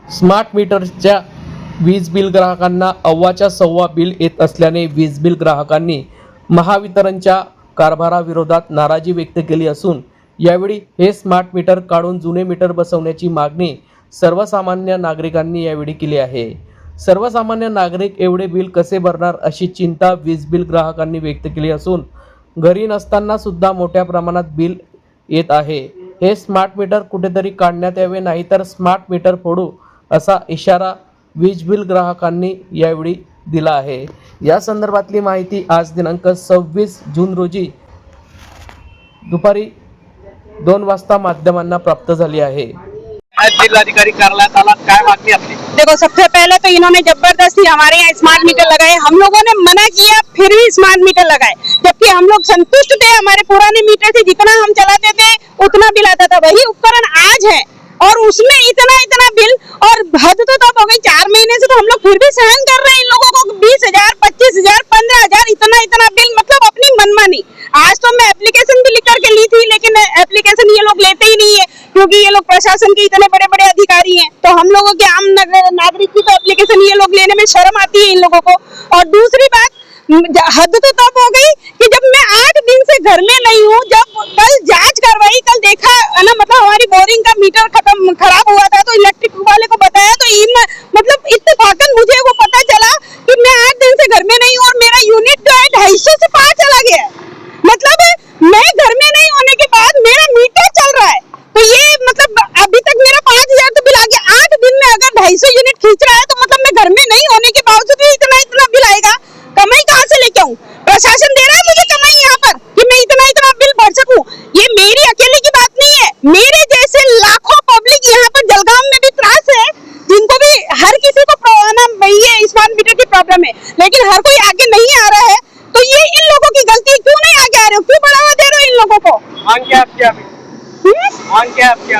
Smart मीटरच्या वीज bill ग्राहकांना अव्वाच्या सव्वा बिल येत असल्याने वीज बिल ग्राहकांनी महावितरणच्या कारभाराविरोधात नाराजी व्यक्त केली असून यावेळी हे स्मार्ट मीटर काढून जुने मीटर बसवण्याची मागणी सर्वसामान्य नागरिकांनी यावेळी केली आहे। सर्वसामान्य नागरिक एवढे बिल कसे भरणार अशी चिंता वीज बिल ग्राहकांनी व्यक्त केली असून घरी नसताना सुद्धा मोठ्या प्रमाणात बिल येत आहे। हे स्मार्ट मीटर कुठेतरी काढण्यात यावे, नाहीतर स्मार्ट मीटर फोडू असा इशारा वीज बिल ग्राहकांनी यावेळी दिला आहे। या संदर्भातली माहिती आज दिनांक 26 जून रोजी दुपारी 2 वाजता माध्यमांना प्राप्त झाली आहे। जिलाधिकारी कार्यालय ताला क्या मांगनी अपनी? देखो, सबसे पहले तो इन्होंने जबरदस्ती हमारे यहाँ स्मार्ट मीटर लगाए। हम लोगों ने मना किया, फिर भी स्मार्ट मीटर लगाए, जबकि हम लोग संतुष्ट थे। हमारे पुराने मीटर से जितना हम चलाते थे उतना बिल आता था। वही उपकरण आज है और उसमें इतना बिल, और हद तो तब हो गई। 4 महीने से तो हम लोग फिर भी सहन कर रहे हैं इन लोगों को। 20,000, 25,000, 15,000 इतना बिल, मतलब अपनी मनमानी। आज तो मैं एप्लीकेशन भी लिख करके ली थी, लेकिन एप्लीकेशन ये लोग लेते ही नहीं है, क्योंकि ये लोग प्रशासन के इतने बड़े बड़े अधिकारी हैं। तो हम लोगों के आम नागरिक की तो एप्लीकेशन ये लोग लेने में शर्म आती है इन लोगों को। और दूसरी बात, हद तो तब हो गई कि जब मैं 8 दिन से घर में नहीं हूँ। जब कल जांच करवाई, कल देखा ना, मतलब हमारी बोरिंग का मीटर खराब हुआ था, तो इलेक्ट्रिक वाले को बताया, तो मतलब इत्तेफाकन मुझे वो पता चला कि मैं 8 दिन से घर में नहीं हूँ और मेरा यूनिट जो है 250 से पार चला गया है। मतलब मैं घर में नहीं होने के बाद मेरा मीटर चल रहा है, तो ये मतलब अभी तक मेरा 5,000 तो बिल आ गया। 8 दिन में अगर 250 यूनिट खींच रहा है, तो मतलब मैं घर में नहीं होने के बावजूद भी इतना बिल आएगा। कमाई कहाँ से लेके आऊँ? प्रशासन दे रहा है मुझे कमाई यहाँ पर कि मैं इतना बिल भर सकूं। ये मेरी अकेले की बात नहीं है, मेरे जैसे लाखों पब्लिक यहाँ पर जलगांव में भी त्रास है, जिनको भी हर किसी को ये स्मार्ट मीटर की प्रॉब्लम है, लेकिन हर कोई आगे नहीं आ रहा है। तो ये इन लोगों की गलती है, क्यों नहीं आगे आ रहे हो, क्यों बढ़ावा दे रहे हो इन लोगों को? मांग क्या आपकी अभी?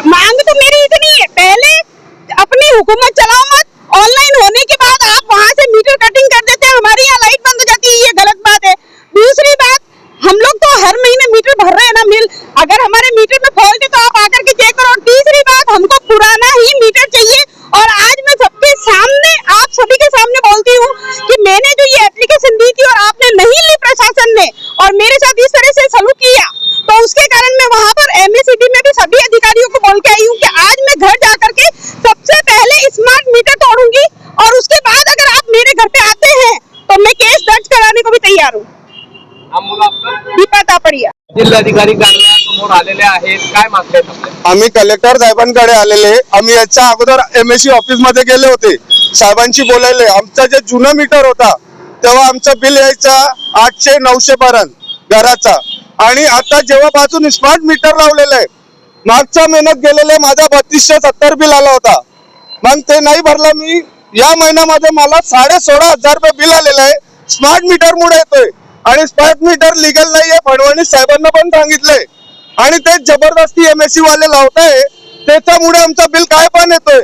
मांग तो मेरी इतनी है, पहले अपनी हुकूमत चलाओ मत, ऑनलाइन होने के बाद आप वहाँ से मीटर कटिंग कर देते हैं, हमारी यहाँ लाइट बंद हो जाती है, ये गलत बात है। दूसरी बात, हम लोग तो हर महीने मीटर भर रहे हैं ना मिल, अगर हमारे मीटर में फॉल्ट है तो आप आकर के चेक करो। तीसरी बात, हमको पुराना ही मीटर चाहिए। और आज मैं सबके सामने, आप सभी के सामने बोलती हूँ कि मैंने जो ये एप्लीकेशन दी थी और आपने नहीं ली, प्रशासन ने, और मेरे साथ इस तरह से सलूक किया, तो उसके कारण मैं वहाँ पर MACD में भी सभी अधिकारियों को बोल के आई हूँ कि आज मैं घर जाकर के सबसे पहले स्मार्ट मीटर तोड़ूंगी, और उसके बाद अगर आप मेरे घर पे आते हैं तो मैं केस दर्ज कराने को भी तैयार हूँ। दीपा तापडिया, जिल्हाधिकारी कार्यालयासमोर आलेले आहेत, काय मागतायत आपले? आम्ही कलेक्टर साहेबांकडे आलेले। आम्ही याच्या अगोदर MSC ऑफिस मध्ये गेले होते, साहेबांशी बोलायले। आमचा जे जुना मीटर होता तेव्हा आमचं बिल यायचा 800-900 पर्यंत घराचा, आणि आता जेव्हापासून स्मार्ट मीटर लावलेलं आहे, मागच्या महिन्यात गेलेले माझा 3270 बिल आला होता। मग ते नाही भरला मी, या महिन्यामध्ये मला 16,500 रुपये बिल आलेलं आहे। स्मार्ट मीटर मुळे येतोय, आणि स्मार्ट मीटर लिगल नाहीये, फडणवीस साहेबांना पण सांगितलंय, आणि ते जबरदस्ती MSC वाले लावताय, त्याच्यामुळे आमचा बिल काय पण येतोय।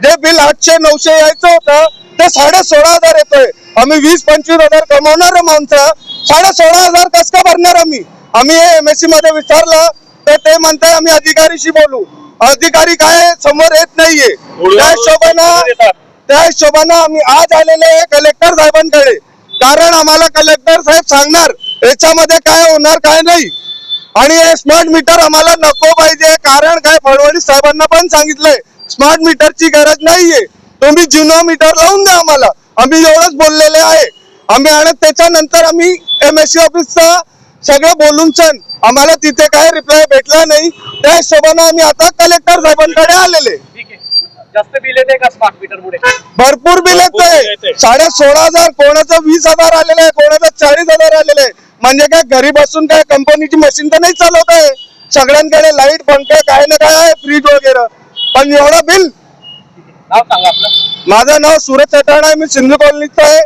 जे बिल 800-900 यायचं होतं ते 16,500 येतोय। आम्ही 20-25 हजार कमवणार माणसं 16,500 कसं का भरणार आम्ही? आम्ही हे MSC मध्ये विचारलं तर ते म्हणताय आम्ही अधिकारीशी बोलू। अधिकारी काय समोर येत नाहीये। त्या हिशोबानं आम्ही आज आलेले कलेक्टर साहेबांकडे, कारण आम्हाला कलेक्टर साहेब सांगणार याच्यामध्ये काय होणार काय नाही, आणि हे स्मार्ट मीटर आम्हाला नको पाहिजे। कारण काय, फडणवीस साहेबांना पण सांगितलंय स्मार्ट मीटरची गरज नाहीये, तुम्ही जुना मीटर लावून द्या आम्हाला, आम्ही एवढंच बोललेले आहे आम्ही। आणि त्याच्यानंतर आम्ही MSC ऑफिसचा सगळं बोलून सन आम्हाला तिथे काय रिप्लाय भेटला नाही, त्या हिशोबानं आम्ही आता कलेक्टर साहेबांकडे आलेले। जास्त बिल येते का स्मार्ट मीटर मुळे? भरपूर बिल येतंय, 16,500, कोणाचं 20,000 आलेलं आहे, कोणाचं 40,000 आलेलं आहे। म्हणजे काय घरी बसून काय कंपनीची मशीन तर नाही चालवत आहे, सगळ्यांकडे लाईट पंखे काय ना काय आहे, फ्रीज वगैरे, पण एवढं बिल। नाव सांगा आपलं? माझं नाव सूरज चटाणा आहे, मी सिंधू कॉलनीचा आहे।